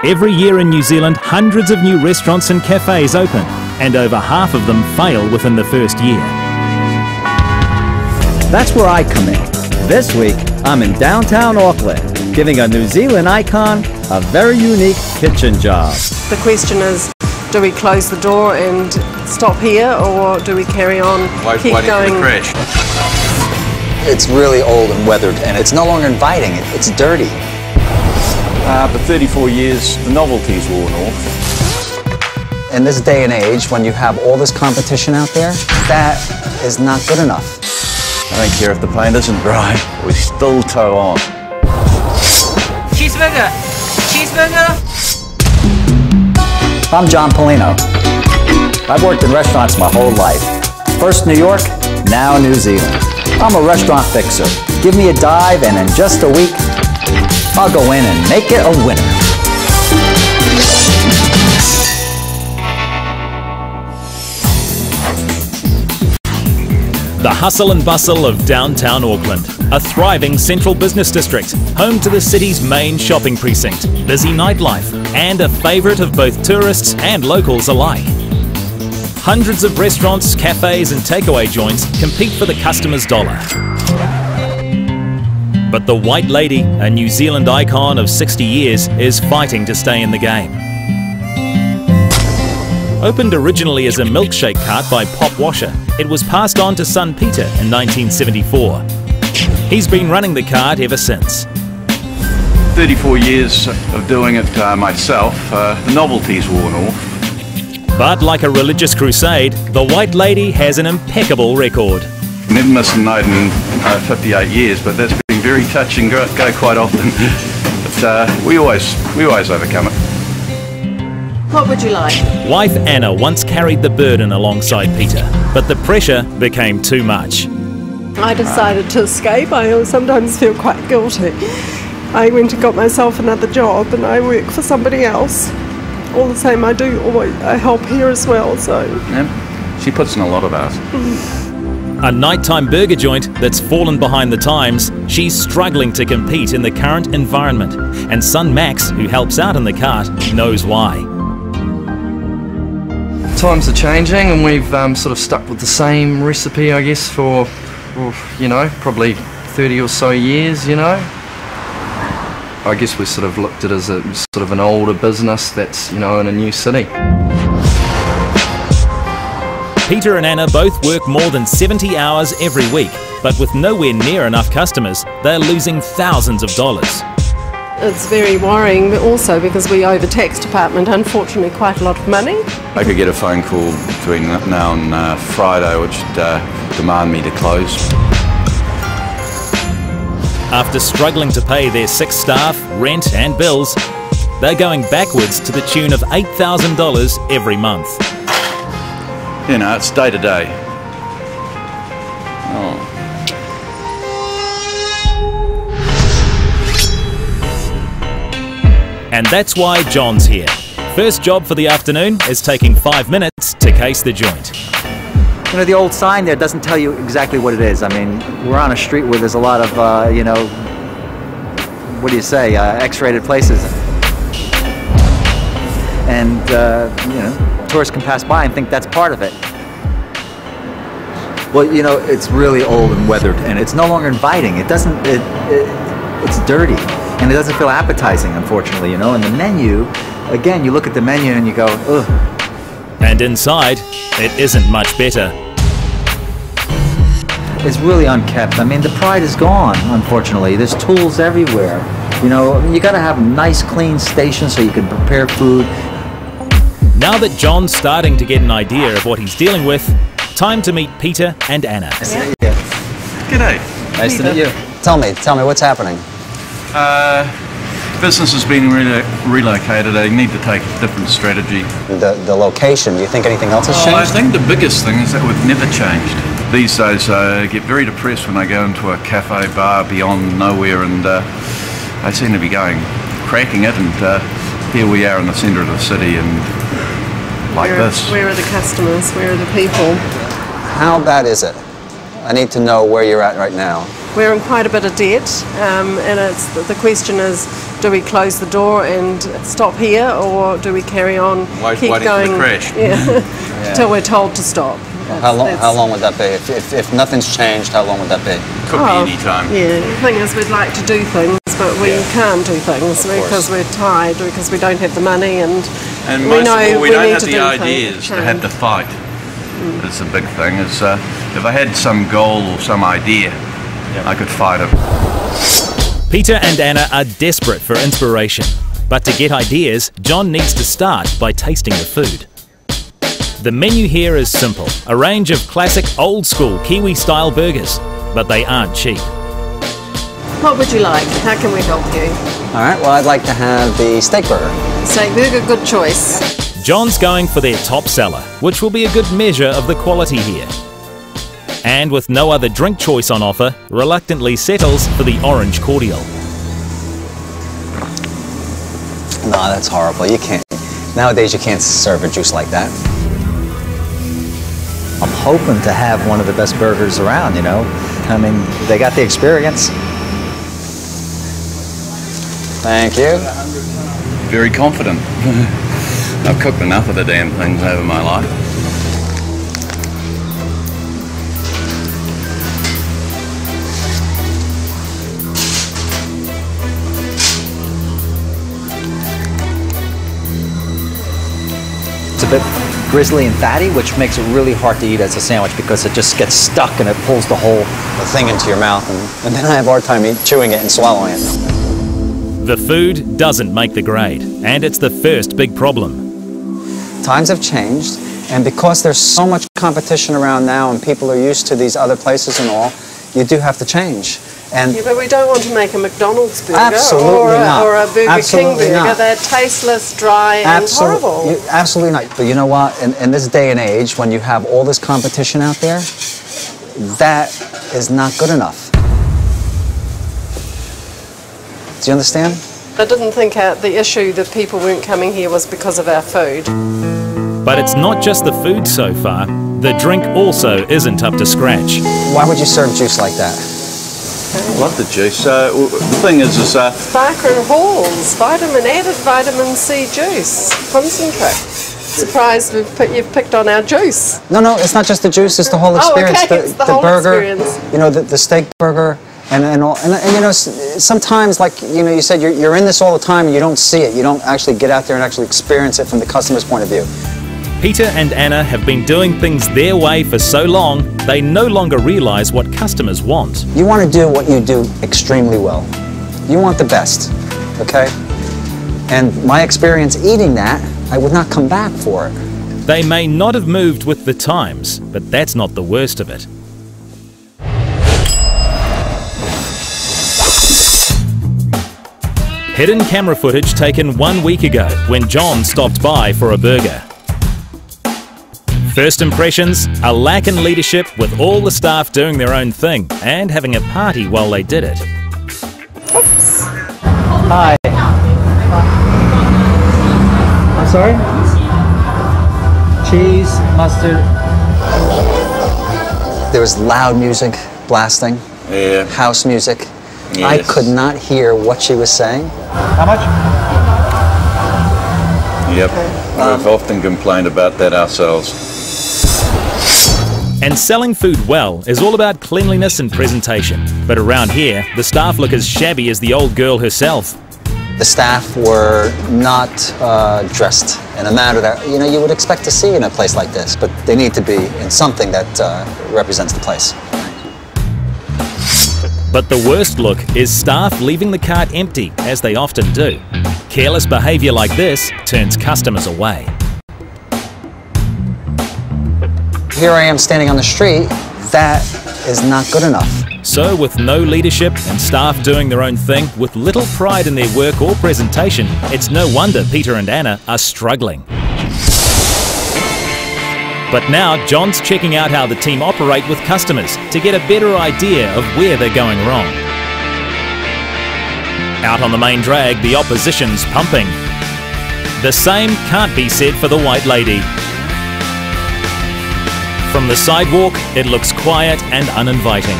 Every year in New Zealand, hundreds of new restaurants and cafes open, and over half of them fail within the first year. That's where I come in. This week, I'm in downtown Auckland, giving a New Zealand icon a very unique kitchen job. The question is, do we close the door and stop here, or do we carry on, keep going? For the crash. It's really old and weathered, and it's no longer inviting. It's dirty. For 34 years, the novelty's worn off. In this day and age, when you have all this competition out there, that is not good enough. I don't care if the paint isn't dry, we still tow on. Cheeseburger! Cheeseburger! I'm John Polino. I've worked in restaurants my whole life. First New York, now New Zealand. I'm a restaurant fixer. Give me a dive and in just a week, I'll go in and make it a winner. The hustle and bustle of downtown Auckland, a thriving central business district, home to the city's main shopping precinct, busy nightlife, and a favourite of both tourists and locals alike. Hundreds of restaurants, cafes and takeaway joints compete for the customer's dollar. But the White Lady, a New Zealand icon of 60 years, is fighting to stay in the game. Opened originally as a milkshake cart by Pop Washer, it was passed on to son Peter in 1974. He's been running the cart ever since. 34 years of doing it myself, the novelty's worn off. But like a religious crusade, the White Lady has an impeccable record. Never missed a night in 58 years, but that's been very touch and go quite often. But we always overcome it. What would you like? Wife Anna once carried the burden alongside Peter, but the pressure became too much. I decided to escape. I sometimes feel quite guilty. I went and got myself another job and I work for somebody else. All the same, I help here as well, so... Yeah, she puts in a lot of hours. A nighttime burger joint that's fallen behind the times, she's struggling to compete in the current environment. And son Max, who helps out in the cart, knows why. Times are changing and we've sort of stuck with the same recipe, I guess, for, you know, probably 30 or so years, you know. I guess we sort of looked at it as a sort of an older business that's, you know, in a new city. Peter and Anna both work more than 70 hours every week, but with nowhere near enough customers, they're losing thousands of dollars. It's very worrying, but also because we owe the tax department, unfortunately, quite a lot of money. I could get a phone call between now and Friday which would demand me to close. After struggling to pay their 6 staff, rent and bills, they're going backwards to the tune of $8,000 every month. You know, it's day to day. Oh. And that's why John's here. First job for the afternoon is taking 5 minutes to case the joint. You know, the old sign there doesn't tell you exactly what it is. I mean, we're on a street where there's a lot of, you know, what do you say, X-rated places. And, you know, tourists can pass by and think that's part of it. Well, you know, it's really old and weathered, and it's no longer inviting. It doesn't, it's dirty, and it doesn't feel appetizing, unfortunately, you know. And the menu, again, you look at the menu and you go, ugh. And inside, it isn't much better. It's really unkept. I mean, the pride is gone, unfortunately. There's tools everywhere. You know, you gotta have nice, clean stations so you can prepare food. Now that John's starting to get an idea of what he's dealing with, time to meet Peter and Anna. G'day. Nice to meet you. Tell me, what's happening? Business has been relocated. They need to take a different strategy. The location, do you think anything else has changed? I think the biggest thing is that we've never changed. These days I get very depressed when I go into a cafe, bar, beyond nowhere, and I seem to be cracking it, and here we are in the centre of the city, and like this. Where are the customers? Where are the people? How bad is it? I need to know where you're at right now. We're in quite a bit of debt, and the question is, Do we close the door and stop here, or do we carry on, keep waiting going? for the crash. Yeah, till we're told to stop. How long would that be? If nothing's changed, how long would that be? Could be any time. Yeah, the thing is, we'd like to do things, but we can't do things because we're tired, because we don't have the money, and we most know of all, we we don't need have to the do ideas things. to have the fight. That's the big thing. Is if I had some goal or some idea, I could fight it. Peter and Anna are desperate for inspiration. But to get ideas, John needs to start by tasting the food. The menu here is simple, a range of classic old-school Kiwi-style burgers, but they aren't cheap. What would you like? How can we help you? All right, well, I'd like to have the steak burger. Steak burger, good choice. John's going for their top seller, which will be a good measure of the quality here. And with no other drink choice on offer, reluctantly settles for the orange cordial. No, that's horrible. You can't. Nowadays, you can't serve a juice like that. I'm hoping to have one of the best burgers around, you know. I mean, they got the experience. Thank you. Very confident. I've cooked enough of the damn things over my life. It's a bit grizzly and fatty, which makes it really hard to eat as a sandwich because it just gets stuck and it pulls the whole thing into your mouth, and then I have a hard time chewing it and swallowing it. The food doesn't make the grade, and it's the first big problem. Times have changed, and because there's so much competition around now and people are used to these other places and all, you do have to change. And yeah, but we don't want to make a McDonald's burger absolutely not. or a Burger Absolutely King burger. not. They're tasteless, dry, and horrible. Absolutely not. But you know what? In this day and age, when you have all this competition out there, that is not good enough. Do you understand? I didn't think the issue that people weren't coming here was because of our food. But it's not just the food so far. The drink also isn't up to scratch. Why would you serve juice like that? I love the juice. The thing is Barker and Hall's added vitamin C juice concentrate. Surprised you've picked on our juice. No, it's not just the juice. It's the whole experience. Oh, okay. It's the whole burger, experience. you know, the steak burger, and all. And you know, sometimes, like you said, you're in this all the time and you don't see it. You don't actually get out there and actually experience it from the customer's point of view. Peter and Anna have been doing things their way for so long, they no longer realize what customers want. You want to do what you do extremely well. You want the best, okay? And my experience eating that, I would not come back for it. They may not have moved with the times, but that's not the worst of it. Hidden camera footage taken 1 week ago when John stopped by for a burger. First impressions, a lack in leadership with all the staff doing their own thing and having a party while they did it. Oops. Hi. I'm sorry? Cheese, mustard. There was loud music blasting, house music. Yes. I could not hear what she was saying. How much? Yep. We've often complained about that ourselves. And selling food well is all about cleanliness and presentation. But around here, the staff look as shabby as the old girl herself. The staff were not dressed in a manner that you would expect to see in a place like this, but they need to be in something that represents the place. But the worst look is staff leaving the cart empty, as they often do. Careless behaviour like this turns customers away. Here I am standing on the street. That is not good enough. So with no leadership and staff doing their own thing, with little pride in their work or presentation, it's no wonder Peter and Anna are struggling. But now John's checking out how the team operate with customers to get a better idea of where they're going wrong. Out on the main drag, the opposition's pumping. The same can't be said for the White Lady. From the sidewalk, it looks quiet and uninviting.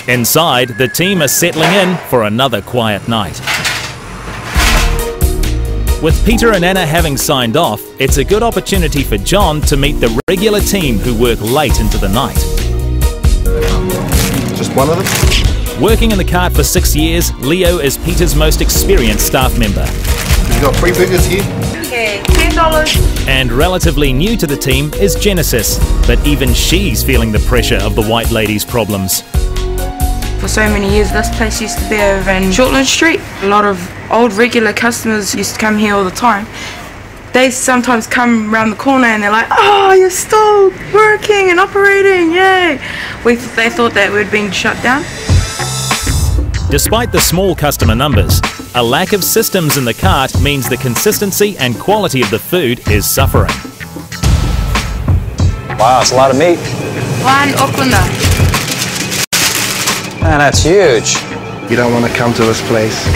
Inside, the team are settling in for another quiet night. With Peter and Anna having signed off, it's a good opportunity for John to meet the regular team who work late into the night. Just one of them? Working in the cart for 6 years, Leo is Peter's most experienced staff member. You got 3 burgers here? Okay, $10. And relatively new to the team is Genesis, but even she's feeling the pressure of the White Lady's problems. For so many years, this place used to be over in Shortland Street. A lot of old regular customers used to come here all the time. They sometimes come around the corner and they're like, "Oh, you're still working and operating, yay!" They thought that we'd been shut down. Despite the small customer numbers, a lack of systems in the cart means the consistency and quality of the food is suffering. Wow, it's a lot of meat. One Aucklander. Man, that's huge. You don't want to come to this place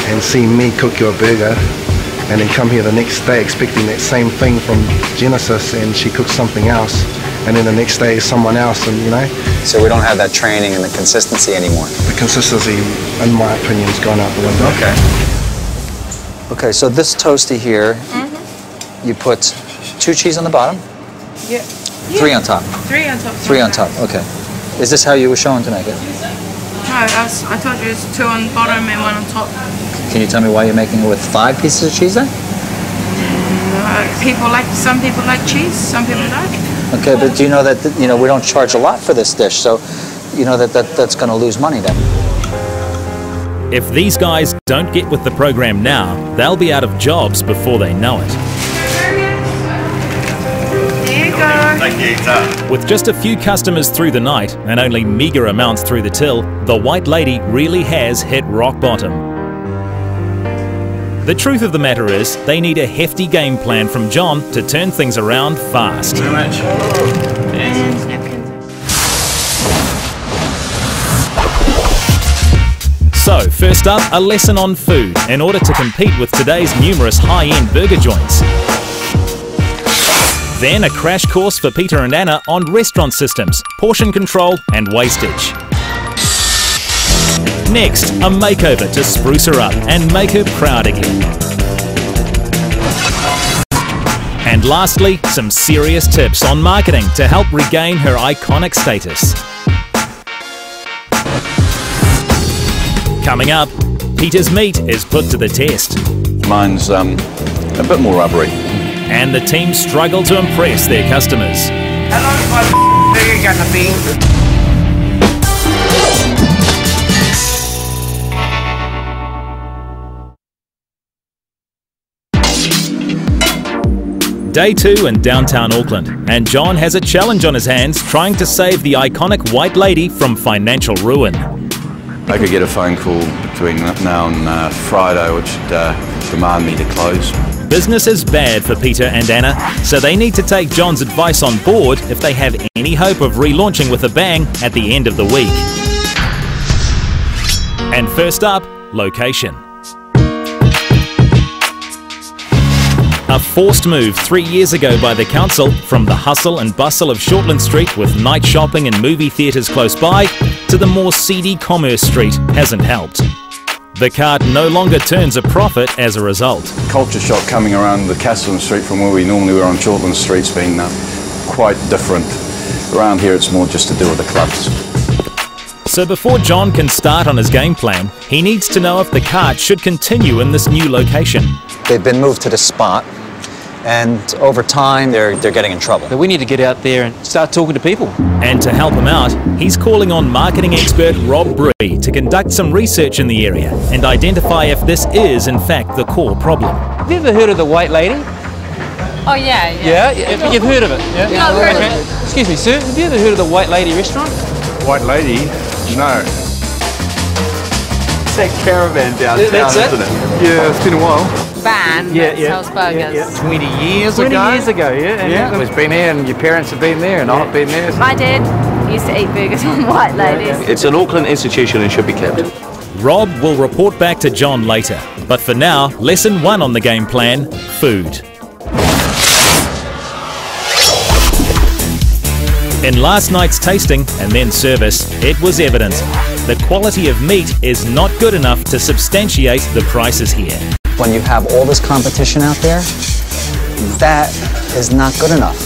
and see me cook your burger and then come here the next day expecting that same thing from Genesis and she cooks something else and then the next day is someone else, and you know. So we don't have that training and the consistency anymore. The consistency, in my opinion, has gone out the window. Okay. Okay, so this toasty here, you put 2 cheese on the bottom? Yeah. 3 on top? 3 on top. 3 on top, okay. Is this how you were showing to make it? No, I told you it's 2 on the bottom and 1 on top. Can you tell me why you're making it with 5 pieces of cheese then? Some people like cheese, some people don't. Okay, but do you know that, we don't charge a lot for this dish, so you know that's going to lose money then. If these guys don't get with the program now, they'll be out of jobs before they know it. There you go. Thank you, sir. With just a few customers through the night and only meagre amounts through the till, the White Lady really has hit rock bottom. The truth of the matter is, they need a hefty game plan from John to turn things around fast. Too much. So, first up, a lesson on food in order to compete with today's numerous high-end burger joints. Then a crash course for Peter and Anna on restaurant systems, portion control and wastage. Next, a makeover to spruce her up and make her proud again. And lastly, some serious tips on marketing to help regain her iconic status. Coming up, Peter's meat is put to the test. Mine's a bit more rubbery. And the team struggle to impress their customers. How long is my burger gonna be? Day 2 in downtown Auckland, and John has a challenge on his hands trying to save the iconic White Lady from financial ruin. I could get a phone call between now and Friday which would demand me to close. Business is bad for Peter and Anna, so they need to take John's advice on board if they have any hope of relaunching with a bang at the end of the week. And first up, location. A forced move 3 years ago by the council from the hustle and bustle of Shortland Street with night shopping and movie theatres close by to the more seedy Commerce Street hasn't helped. The cart no longer turns a profit as a result. Culture shock coming around the Castleton Street from where we normally were on Shortland Street's been quite different. Around here it's more just to do with the clubs. So before John can start on his game plan, he needs to know if the cart should continue in this new location. They've been moved to this spot, and over time they're getting in trouble. But we need to get out there and start talking to people. And to help him out, he's calling on marketing expert Rob Bree to conduct some research in the area and identify if this is in fact the core problem. Have you ever heard of the White Lady? Oh yeah. Yeah? You've heard of it? Yeah? No, I've heard of it. Excuse me, sir, have you ever heard of the White Lady restaurant? White Lady? No. It's that caravan downtown, That's it? isn't it? Yeah, it's been a while. Van that sells burgers. 20 years 20 ago. years ago, yeah. Yeah, we've been here, and your parents have been there, and I've been there. My dad used to eat burgers on White Ladies. It's an Auckland institution and should be kept. Rob will report back to John later, but for now, lesson 1 on the game plan, food. In last night's tasting and then service, it was evident the quality of meat is not good enough to substantiate the prices here. When you have all this competition out there, that is not good enough.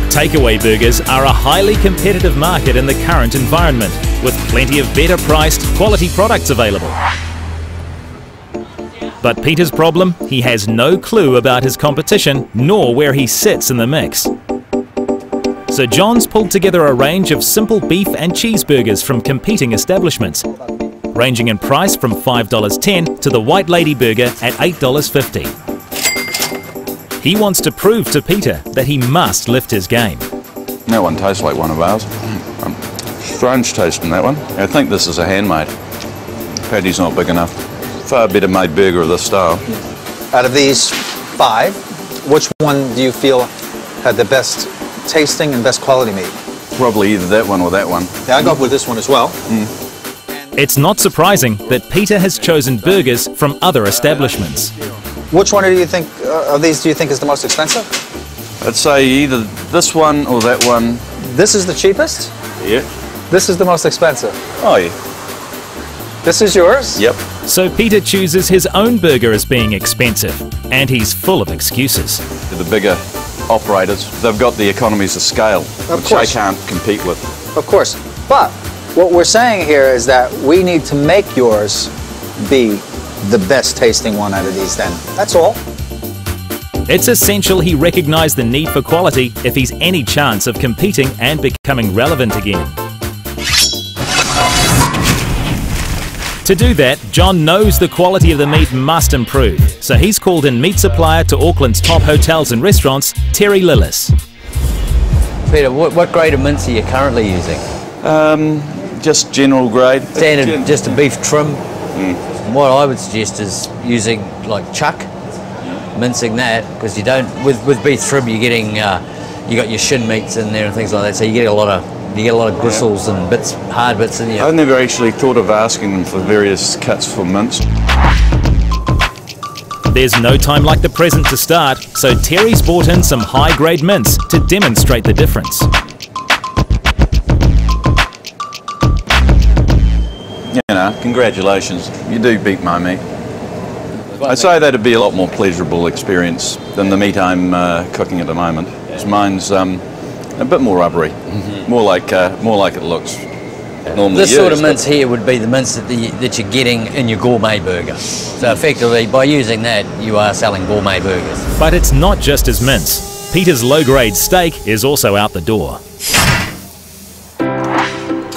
Takeaway burgers are a highly competitive market in the current environment, with plenty of better priced, quality products available. But Peter's problem, he has no clue about his competition, nor where he sits in the mix. So John's pulled together a range of simple beef and cheeseburgers from competing establishments, ranging in price from $5.10 to the White Lady Burger at $8.50. He wants to prove to Peter that he must lift his game. That one tastes like one of ours. Strange taste in that one. I think this is a handmade. Patty's not big enough. Far better made burger of this style. Out of these 5, which one do you feel had the best tasting and best quality meat? Probably either that one or that one. Yeah, I got with this one as well. It's not surprising that Peter has chosen burgers from other establishments. Which one do you think of these do you think is the most expensive? I'd say either this one or that one. This is the cheapest? Yeah. This is the most expensive? Oh yeah. This is yours? Yep. So Peter chooses his own burger as being expensive, and he's full of excuses. The bigger operators, they've got the economies of scale, which they can't compete with. Of course. But what we're saying here is that we need to make yours be the best tasting one out of these then. That's all. It's essential he recognise the need for quality if he's any chance of competing and becoming relevant again. To do that, John knows the quality of the meat must improve, so he's called in meat supplier to Auckland's top hotels and restaurants, Terry Lillis. Peter, what grade of mince are you currently using? Just general grade. Standard, just a beef trim. What I would suggest is using like chuck, mincing that, because you don't with beef trim you're getting you got your shin meats in there and things like that, so you get a lot of gristles and bits, hard bits in you. I've never actually thought of asking them for various cuts for mince. There's no time like the present to start, so Terry's bought in some high-grade mince to demonstrate the difference. You know, congratulations, you do beat my meat. I'd say that'd be a lot more pleasurable experience than the meat I'm cooking at the moment. Mine's a bit more rubbery, more like it looks normally. This sort of mince here would be the mince that you're getting in your gourmet burger. So effectively, by using that, you are selling gourmet burgers. But it's not just his mince. Peter's low-grade steak is also out the door.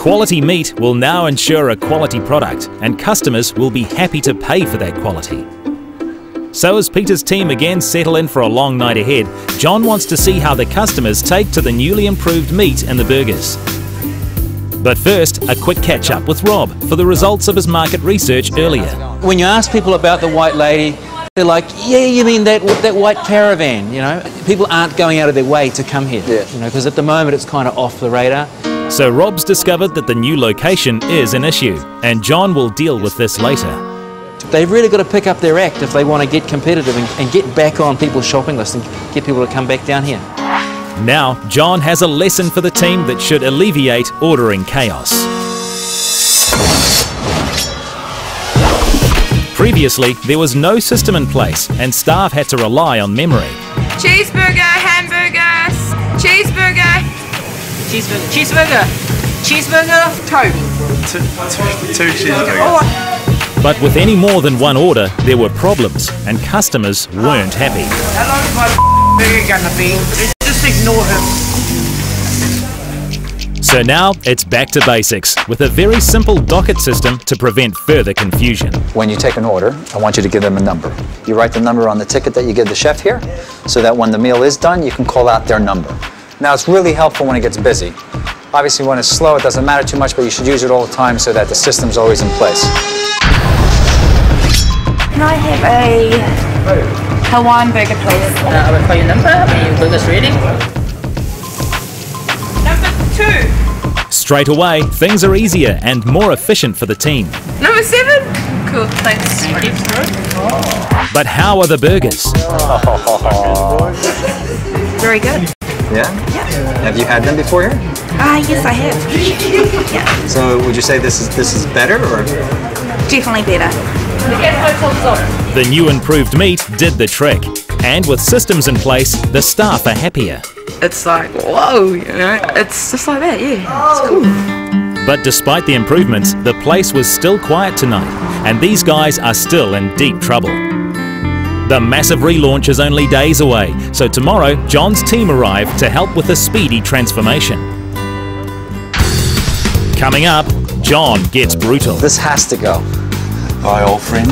Quality meat will now ensure a quality product, and customers will be happy to pay for that quality. So as Peter's team again settle in for a long night ahead, John wants to see how the customers take to the newly improved meat in the burgers. But first, a quick catch-up with Rob for the results of his market research earlier. When you ask people about the White Lady, they're like, yeah, you mean that white caravan, you know? People aren't going out of their way to come here, you know, because at the moment it's kind of off the radar. So Rob's discovered that the new location is an issue, and John will deal with this later. They've really got to pick up their act if they want to get competitive and get back on people's shopping list and get people to come back down here. Now, John has a lesson for the team that should alleviate ordering chaos. Previously, there was no system in place and staff had to rely on memory. Cheeseburger, hamburgers, cheeseburger, cheeseburger, cheeseburger, toast. Two cheeseburgers. But with any more than one order, there were problems and customers weren't happy. How long is my burger gonna be? Just ignore him. So now it's back to basics with a very simple docket system to prevent further confusion. When you take an order, I want you to give them a number. You write the number on the ticket that you give the chef here, so that when the meal is done, you can call out their number. Now it's really helpful when it gets busy. Obviously when it's slow, it doesn't matter too much, but you should use it all the time so that the system's always in place. Can I have a Hawaiian burger, please? I will call your number when your burger's ready. Number 2. Straight away, things are easier and more efficient for the team. Number 7. Cool, thanks. But how are the burgers? Very good. Yeah? Have you had them before here? Yes, I have. Yeah. So would you say this is better or? Definitely better. The new improved meat did the trick, and with systems in place, the staff are happier. It's like, whoa, you know, it's just like that, yeah. It's cool. But despite the improvements, the place was still quiet tonight, and these guys are still in deep trouble. The massive relaunch is only days away, so tomorrow John's team arrive to help with a speedy transformation. Coming up, John gets brutal. This has to go. Hi, old friend.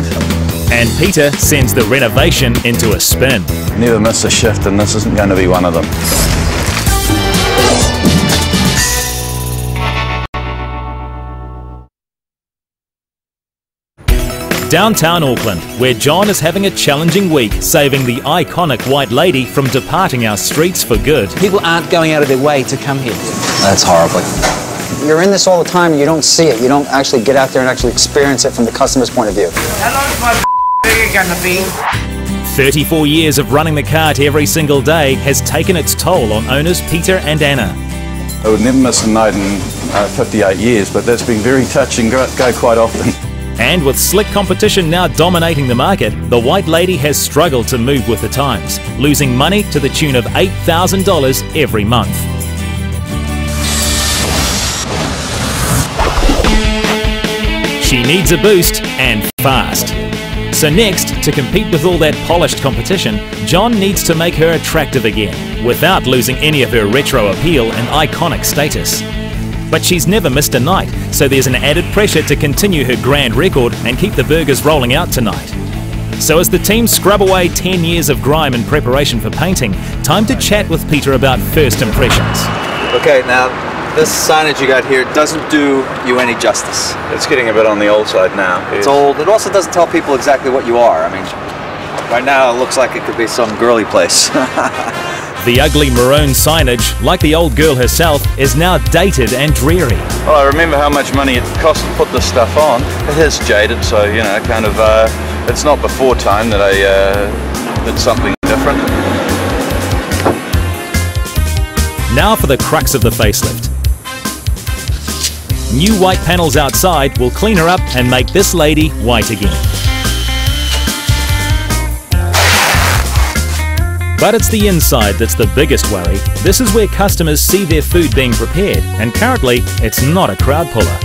And Peter sends the renovation into a spin. Never miss a shift, and this isn't going to be one of them. Downtown Auckland, where John is having a challenging week saving the iconic White Lady from departing our streets for good. People aren't going out of their way to come here. That's horrible. You're in this all the time and you don't see it. You don't actually get out there and actually experience it from the customer's point of view. How long's my burger gonna be? 34 years of running the cart every single day has taken its toll on owners Peter and Anna. I would never miss a night in 58 years, but that's been very touch and go quite often. And with slick competition now dominating the market, the White Lady has struggled to move with the times, losing money to the tune of $8,000 every month. She needs a boost, and fast. So next, to compete with all that polished competition, John needs to make her attractive again, without losing any of her retro appeal and iconic status. But she's never missed a night, so there's an added pressure to continue her grand record and keep the burgers rolling out tonight. So as the team scrub away 10 years of grime in preparation for painting, time to chat with Peter about first impressions. Okay, now this signage you got here doesn't do you any justice. It's getting a bit on the old side now. It's old. It also doesn't tell people exactly what you are. I mean, right now it looks like it could be some girly place. The ugly maroon signage, like the old girl herself, is now dated and dreary. Well, I remember how much money it cost to put this stuff on. It is jaded, so, you know, kind of, it's not before time that I did something different. Now for the crux of the facelift. New white panels outside will clean her up and make this lady white again. But it's the inside that's the biggest worry. This is where customers see their food being prepared, and currently it's not a crowd puller.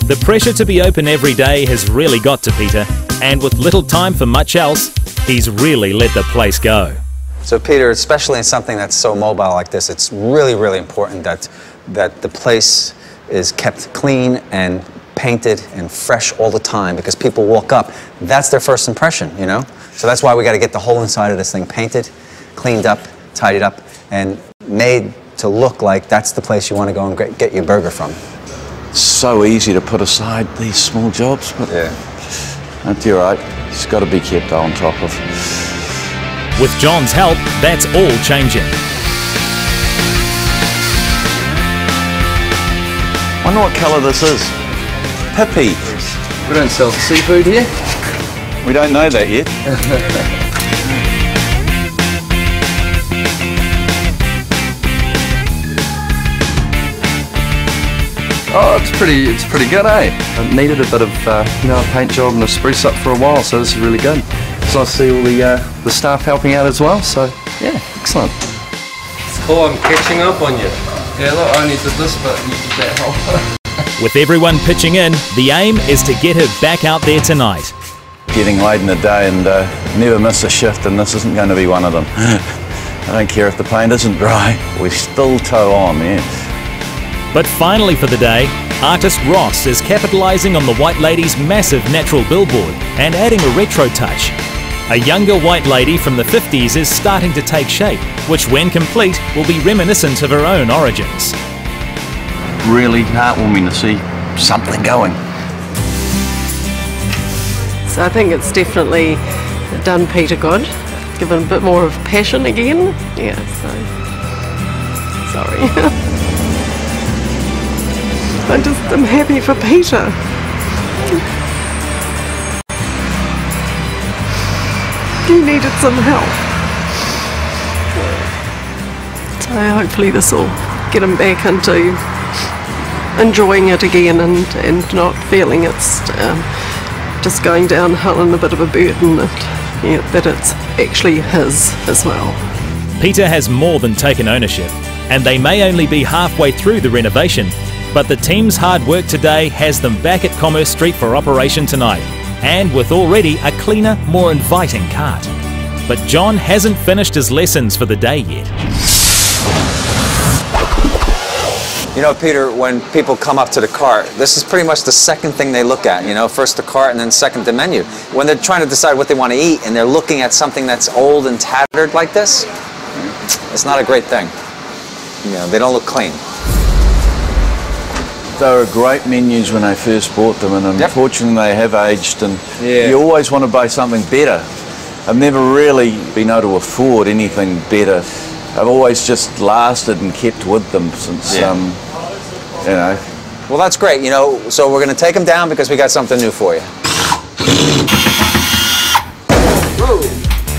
The pressure to be open every day has really got to Peter, and with little time for much else, he's really let the place go. So Peter, especially in something that's so mobile like this, it's really, really important that the place is kept clean and painted and fresh all the time, because people walk up, that's their first impression, you know? So that's why we got to get the whole inside of this thing painted, cleaned up, tidied up, and made to look like that's the place you want to go and get your burger from. It's so easy to put aside these small jobs, but you're right. It's got to be kept on top of. With John's help, that's all changing. Wonder what colour this is. Pippy. We don't sell seafood here. We don't know that yet. Oh, it's pretty good, eh? I've needed a bit of a paint job and a spruce up for a while, so this is really good. It's nice to see all the staff helping out as well. So yeah, excellent. It's cool. I'm catching up on you. Yeah, look, I only did this, but you did that whole. With everyone pitching in, the aim is to get her back out there tonight. Getting late in the day and never miss a shift, and this isn't going to be one of them. I don't care if the paint isn't dry, we still tow on, yeah. But finally for the day, artist Ross is capitalising on the White Lady's massive natural billboard and adding a retro touch. A younger White Lady from the 50s is starting to take shape, which when complete will be reminiscent of her own origins. Really heartwarming to see something going. So I think it's definitely done Peter good, given a bit more of passion again. Yeah, so sorry. I'm happy for Peter. He needed some help. Hopefully this will get them back into enjoying it again and not feeling it's just going downhill and a bit of a burden, that it's actually his as well. Peter has more than taken ownership, and they may only be halfway through the renovation, but the team's hard work today has them back at Commerce Street for operation tonight, and with already a cleaner, more inviting cart. But John hasn't finished his lessons for the day yet. You know, Peter, when people come up to the cart, this is pretty much the second thing they look at, you know, first the cart and then second the menu. When they're trying to decide what they want to eat and they're looking at something that's old and tattered like this, it's not a great thing. You know, they don't look clean. They were great menus when I first bought them, and unfortunately they have aged, and you always want to buy something better. I've never really been able to afford anything better. I've always just lasted and kept with them since, you know. Well, that's great, you know, so we're going to take them down because we got something new for you.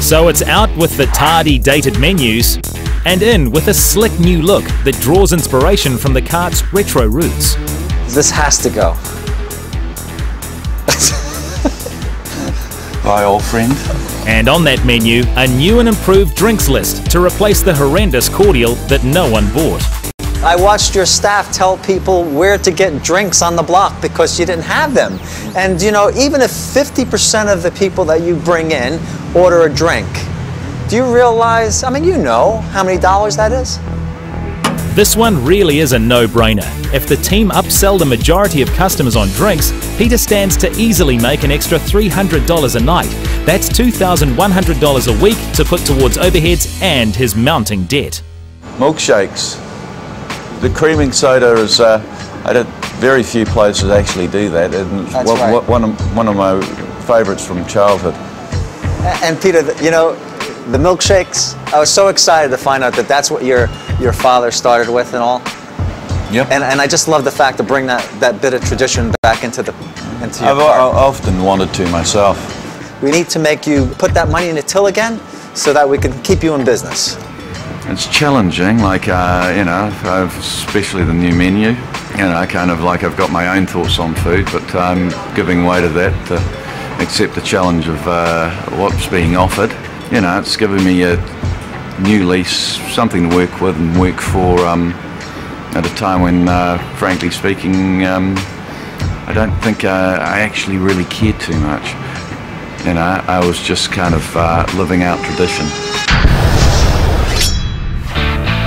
So it's out with the tardy, dated menus, and in with a slick new look that draws inspiration from the cart's retro roots. This has to go. Hi, old friend. And on that menu, a new and improved drinks list to replace the horrendous cordial that no one bought. I watched your staff tell people where to get drinks on the block because you didn't have them. And you know, even if 50% of the people that you bring in order a drink, do you realize, I mean, you know how many dollars that is? This one really is a no-brainer. If the team upsell the majority of customers on drinks, Peter stands to easily make an extra $300 a night. That's $2,100 a week to put towards overheads and his mounting debt. Milkshakes. The creaming soda is, very few places actually do that. And That's right. One of my favourites from childhood. And Peter, you know, the milkshakes, I was so excited to find out that that's what your father started with and all. Yep. And I just love the fact to bring that bit of tradition back into your I've often wanted to myself. We need to make you put that money in the till again so that we can keep you in business. It's challenging, like, you know, especially the new menu. You know, kind of like I've got my own thoughts on food, but I'm giving way to that to accept the challenge of what's being offered. You know, it's given me a new lease, something to work with and work for at a time when, frankly speaking, I don't think I actually really cared too much. You know, I was just kind of living out tradition.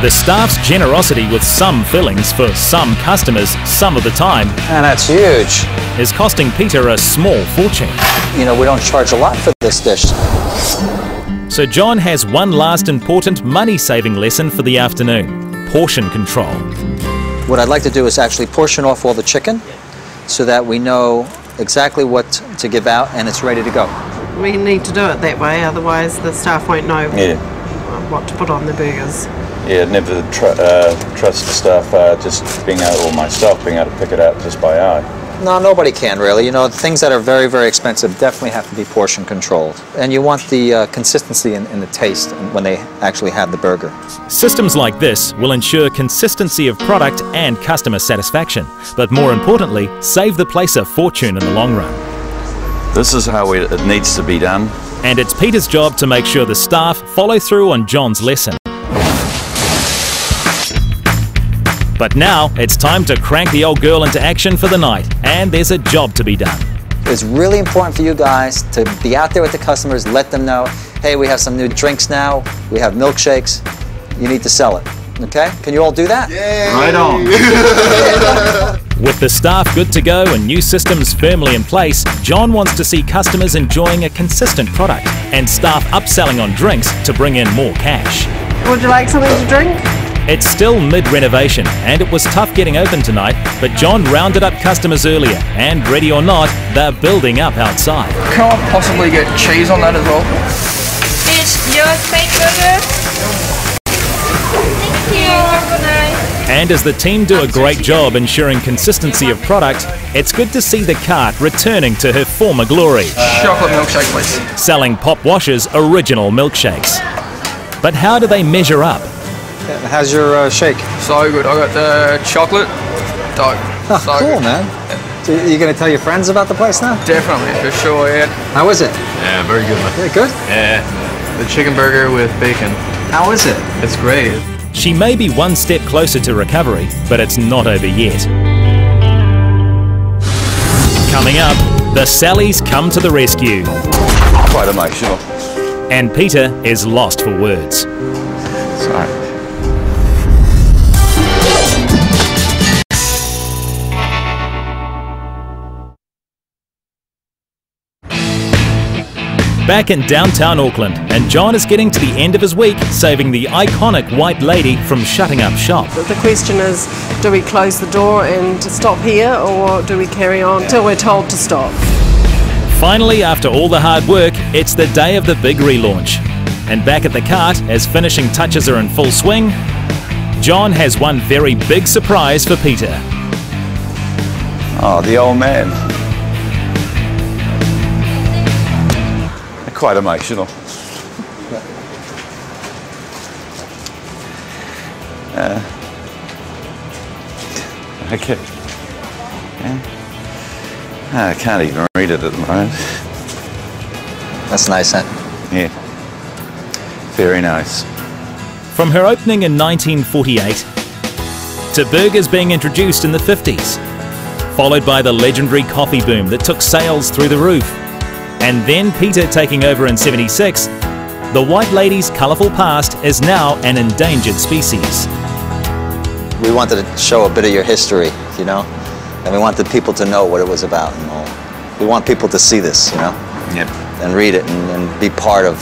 The staff's generosity with some fillings for some customers some of the time, and that's huge, is costing Peter a small fortune. You know, we don't charge a lot for this dish. So John has one last important money-saving lesson for the afternoon: portion control. What I'd like to do is actually portion off all the chicken so that we know exactly what to give out and it's ready to go. We need to do it that way, otherwise the staff won't know what to put on the burgers. Yeah, never trust the staff just being able, or myself being able to pick it out just by eye. No, nobody can really. You know, things that are very, very expensive definitely have to be portion controlled. And you want the consistency in the taste when they actually have the burger. Systems like this will ensure consistency of product and customer satisfaction, but more importantly, save the place a fortune in the long run. This is how it needs to be done. And it's Peter's job to make sure the staff follow through on John's lesson. But now it's time to crank the old girl into action for the night, and there's a job to be done. It's really important for you guys to be out there with the customers, let them know, hey, we have some new drinks now, we have milkshakes, you need to sell it. Okay? Can you all do that? Yeah. Right on. With the staff good to go and new systems firmly in place, John wants to see customers enjoying a consistent product and staff upselling on drinks to bring in more cash. Would you like something to drink? It's still mid-renovation, and it was tough getting open tonight, but John rounded up customers earlier, and ready or not, they're building up outside. Can I possibly get cheese on that as well? It's your steak burger. Thank you. Have a good night. And as the team do a great job ensuring consistency of product, it's good to see the cart returning to her former glory. Chocolate milkshake, please. Selling Pop Wash's original milkshakes. But how do they measure up? How's your shake? So good. I got the chocolate. Dope. Oh, So cool, good. man. So you're going to tell your friends about the place now? Definitely, for sure, yeah. How is it? Yeah, very good, man. Yeah, good? Yeah. The chicken burger with bacon. How is it? It's great. She may be one step closer to recovery, but it's not over yet. Coming up, the Sallys come to the rescue. Quite emotional. And Peter is lost for words. Sorry. Back in downtown Auckland, and John is getting to the end of his week saving the iconic white lady from shutting up shop. The question is, do we close the door and stop here, or do we carry on till we're told to stop? Finally, after all the hard work, it's the day of the big relaunch. And back at the cart, as finishing touches are in full swing, John has one very big surprise for Peter. Oh, the old man. Quite emotional. Okay. I can't even read it at the moment. That's nice, huh? Yeah. Very nice. From her opening in 1948 to burgers being introduced in the 50s, followed by the legendary coffee boom that took sales through the roof, and then Peter taking over in 76, the White Lady's colourful past is now an endangered species. We wanted to show a bit of your history, you know, and we wanted people to know what it was about. And all. We want people to see this, you know, and read it and be part of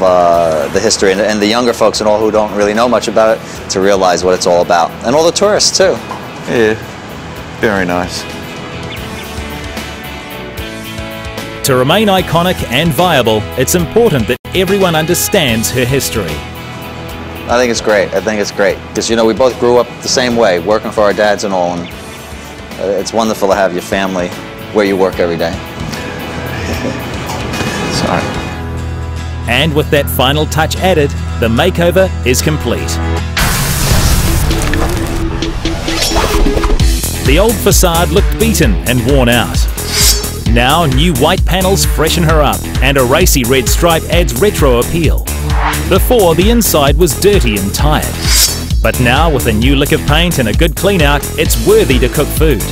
the history, and the younger folks and all who don't really know much about it to realize what it's all about, and all the tourists too. Yeah, very nice. To remain iconic and viable, it's important that everyone understands her history. I think it's great. I think it's great because, you know, we both grew up the same way, working for our dads and all, and it's wonderful to have your family where you work every day. Sorry. And with that final touch added, the makeover is complete. The old facade looked beaten and worn out. Now new white panels freshen her up, and a racy red stripe adds retro appeal. Before, the inside was dirty and tired. But now, with a new lick of paint and a good clean out, it's worthy to cook food.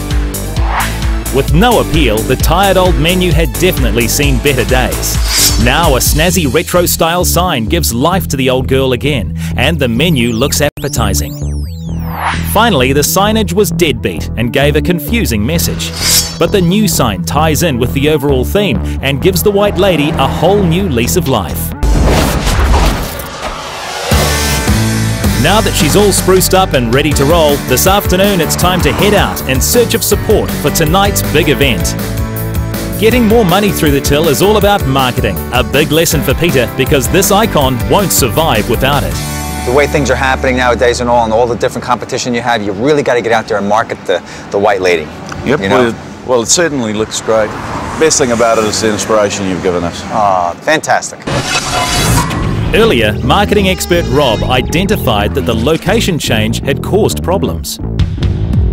With no appeal, the tired old menu had definitely seen better days. Now a snazzy retro style sign gives life to the old girl again, and the menu looks appetizing. Finally, the signage was deadbeat and gave a confusing message. But the new sign ties in with the overall theme and gives the White Lady a whole new lease of life. Now that she's all spruced up and ready to roll, this afternoon it's time to head out in search of support for tonight's big event. Getting more money through the till is all about marketing, a big lesson for Peter because this icon won't survive without it. The way things are happening nowadays and all the different competition you have, you really got to get out there and market the White Lady. Yep, you know? well, it certainly looks great. Best thing about it is the inspiration you've given us. Ah, fantastic. Earlier, marketing expert Rob identified that the location change had caused problems.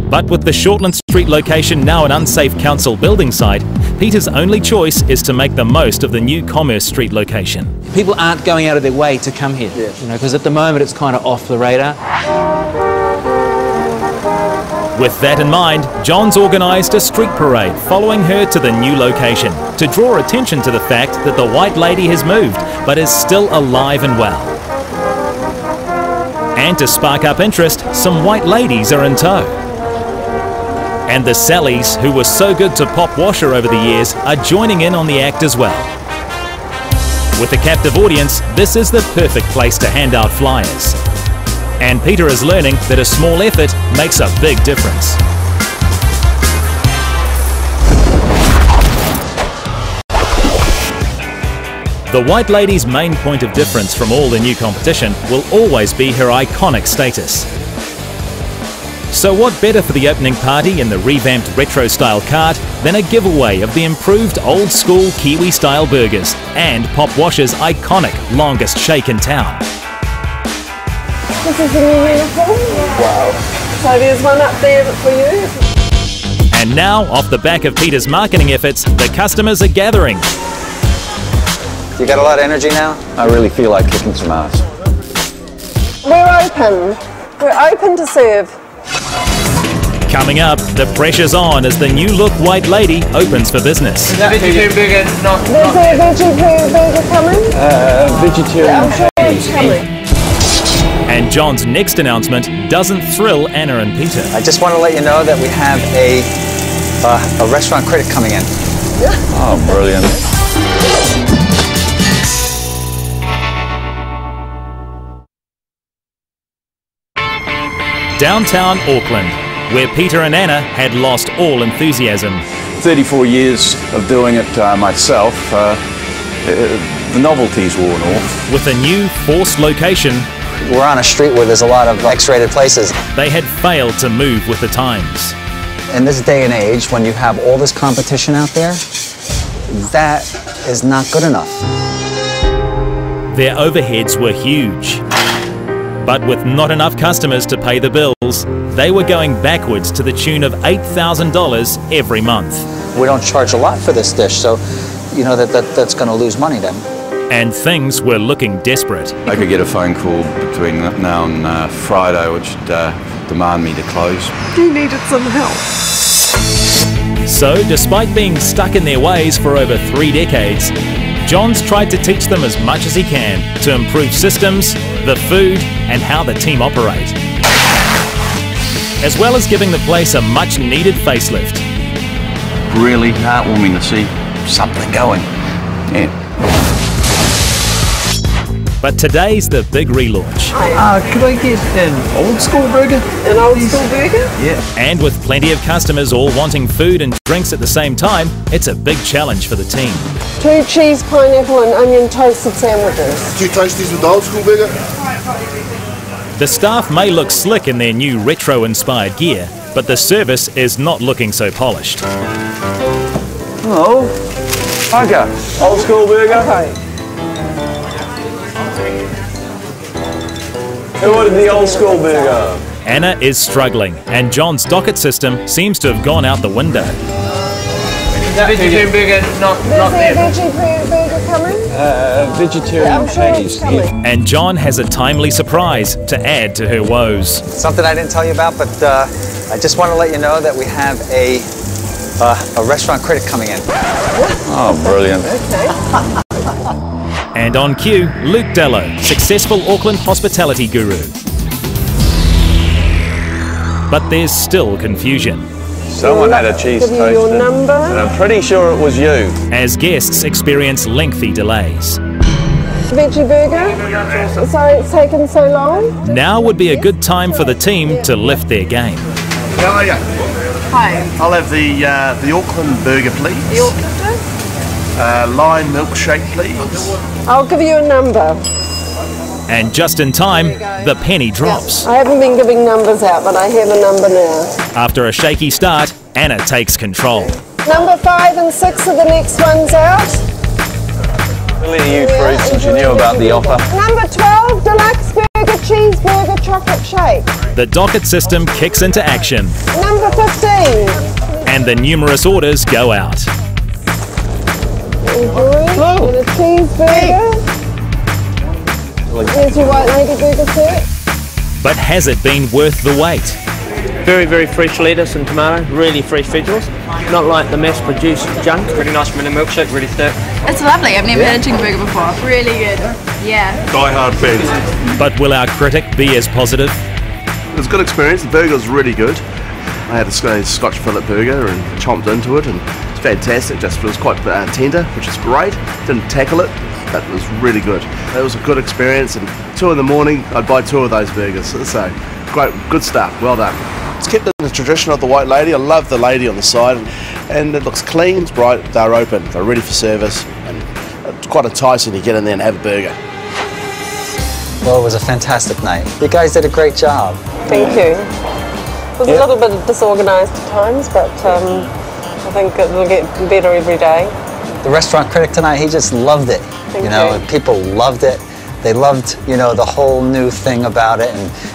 But with the Shortland Street location now an unsafe council building site, Peter's only choice is to make the most of the new Commerce Street location. People aren't going out of their way to come here, you know, because at the moment it's kind of off the radar. With that in mind, John's organised a street parade following her to the new location to draw attention to the fact that the White Lady has moved but is still alive and well. And to spark up interest, some white ladies are in tow. And the Sallys, who were so good to Pop Washer over the years, are joining in on the act as well. With a captive audience, this is the perfect place to hand out flyers. And Peter is learning that a small effort makes a big difference. The White Lady's main point of difference from all the new competition will always be her iconic status. So what better for the opening party in the revamped retro-style cart than a giveaway of the improved old-school Kiwi-style burgers and Pop Washer's iconic longest shake in town. This is the new uniform. Wow. So there's one up there for you. And now, off the back of Peter's marketing efforts, the customers are gathering. You got a lot of energy now? I really feel like kicking some ass. We're open. We're open to serve. Coming up, the pressure's on as the new look White Lady opens for business. Vegetarian burger, not. There's a vegetarian burger coming? Vegetarian. I'm sure it's coming. And John's next announcement doesn't thrill Anna and Peter. I just want to let you know that we have a restaurant critic coming in. Oh, brilliant. Downtown Auckland, where Peter and Anna had lost all enthusiasm. 34 years of doing it myself, the novelty's worn off. With a new forced location, we're on a street where there's a lot of X-rated places. They had failed to move with the times. In this day and age, when you have all this competition out there, that is not good enough. Their overheads were huge. But with not enough customers to pay the bills, they were going backwards to the tune of $8,000 every month. We don't charge a lot for this dish, so you know that's going to lose money then. And things were looking desperate. I could get a phone call between now and Friday, which would demand me to close. You needed some help. So, despite being stuck in their ways for over 3 decades, John's tried to teach them as much as he can to improve systems, the food, and how the team operate. As well as giving the place a much-needed facelift. Really heartwarming to see something going. Yeah. But today's the big relaunch. Could I get an old school burger? An old school burger? Yeah. And with plenty of customers all wanting food and drinks at the same time, it's a big challenge for the team. 2 cheese, pineapple and onion toasted sandwiches. 2 toasties with the old school burger? The staff may look slick in their new retro-inspired gear, but the service is not looking so polished. Hello. Burger. Old school burger. Okay. Who ordered the old school burger? Anna is struggling, and John's docket system seems to have gone out the window. Vegetarian burger, not there. There's a vegetarian burger coming? Vegetarian patties. And John has a timely surprise to add to her woes. Something I didn't tell you about, but I just want to let you know that we have a restaurant critic coming in. Oh, brilliant. Okay. And on cue, Luke Dello, successful Auckland hospitality guru. But there's still confusion. Someone had a cheese toaster, your number. and I'm pretty sure it was you. As guests experience lengthy delays. Veggie burger? Sorry it's taken so long? Now would be a good time for the team to lift their game. How are you? Hi. I'll have the Auckland burger, please. The Auckland? Lime milkshake, please. I'll give you a number. And just in time, the penny drops. I haven't been giving numbers out, but I have a number now. After a shaky start, Anna takes control. Number 5 and 6 are the next ones out. Really you fruit since you knew about the offer. Number 12, deluxe burger, cheeseburger, chocolate shake. The docket system kicks into action. Number 15. And the numerous orders go out. And a cheeseburger. Here's your White Lady burger set. But has it been worth the wait? Very, very fresh lettuce and tomato, really fresh vegetables. Not like the mass-produced junk. Really nice vanilla milkshake, really thick. It's lovely. I've never had a chicken burger before. Really good. Yeah. Die hard fans. But will our critic be as positive? It was a good experience. The burger was really good. I had a Scotch fillet burger and chomped into it, and it's fantastic. Just feels quite tender, which is great. Didn't tackle it. That was really good. It was a good experience, and 2 in the morning, I'd buy 2 of those burgers. So, great, good stuff. Well done. It's kept in the tradition of the White Lady. I love the lady on the side, and it looks clean, it's bright. They're open, they're ready for service, and it's quite enticing to get in there and have a burger. Well, it was a fantastic night. You guys did a great job. Thank you. It was a little bit disorganised at times, but I think it'll get better every day. The restaurant critic tonight, he just loved it. Thank you know, you. people loved it. They loved, you know, the whole new thing about it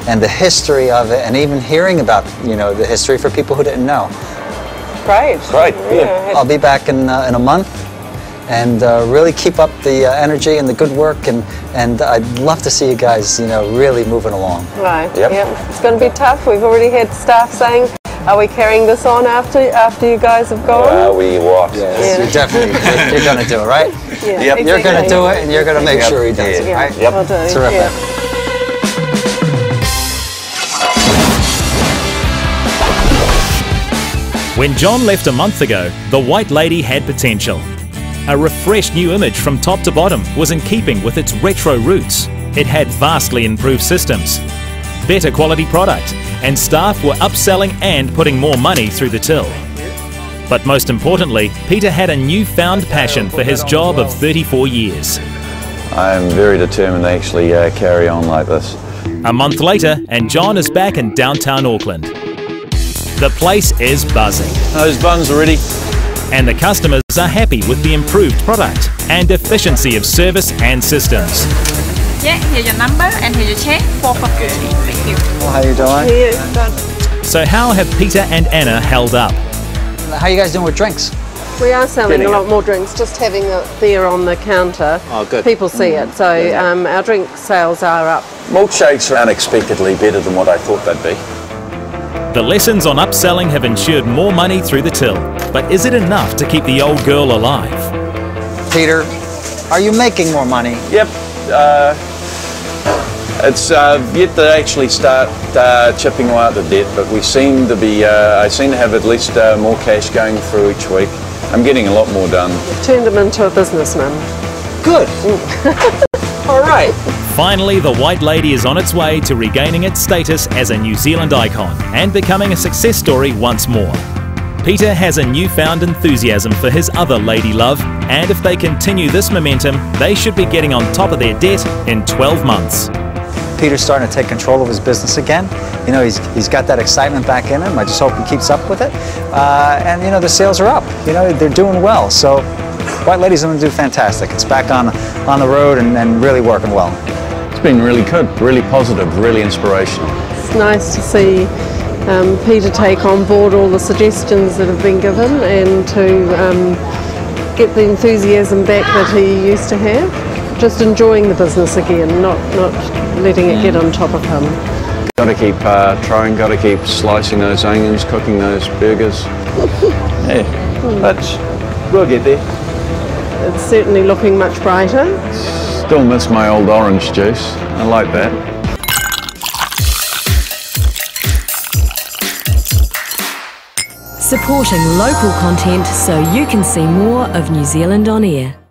and the history of it, and even hearing about, you know, the history for people who didn't know. Great. Great. Yeah. I'll be back in a month, and really keep up the energy and the good work, and I'd love to see you guys, you know, really moving along. Right. Yep. It's going to be tough. We've already had staff saying, "Are we carrying this on after you guys have gone?" We what? Yes, you're definitely you're going to do it, right? Yeah. Yep. Exactly. You're going to do it, and you're going to make sure he does it, right? Yep. I'll do. Terrific. Yeah. When John left a month ago, the White Lady had potential. A refreshed new image from top to bottom was in keeping with its retro roots. It had vastly improved systems, better quality product, and staff were upselling and putting more money through the till. But most importantly, Peter had a newfound passion for his job of 34 years. I'm very determined to actually carry on like this. A month later, and John is back in downtown Auckland. The place is buzzing. Those buns are ready. And the customers are happy with the improved product and efficiency of service and systems. Yeah, here's your number and here's your check for $50. Thank you. Well, how you doing? Yeah, So how have Peter and Anna held up? How you guys doing with drinks? we are selling a lot more drinks. Just having it there on the counter, people see it. So our drink sales are up. Milkshakes are unexpectedly better than what I thought they'd be. The lessons on upselling have ensured more money through the till, but is it enough to keep the old girl alive? Peter, are you making more money? Yep. It's yet to actually start chipping away at the debt, but we seem to be. I seem to have at least more cash going through each week. I'm getting a lot more done. You've turned him into a businessman. Good. All right. Finally, the White Lady is on its way to regaining its status as a New Zealand icon and becoming a success story once more. Peter has a newfound enthusiasm for his other lady love, and if they continue this momentum, they should be getting on top of their debt in 12 months. Peter's starting to take control of his business again. You know, he's got that excitement back in him. I just hope he keeps up with it. And you know, the sales are up. You know, they're doing well. So White Lady's going to do fantastic. It's back on the road and really working well. It's been really good, really positive, really inspirational. It's nice to see Peter take on board all the suggestions that have been given and to get the enthusiasm back that he used to have. Just enjoying the business again, not letting it get on top of him. Got to keep trying, got to keep slicing those onions, cooking those burgers. Yeah, but we'll get there. It's certainly looking much brighter. Still miss my old orange juice. I like that. Supporting local content so you can see more of New Zealand on air.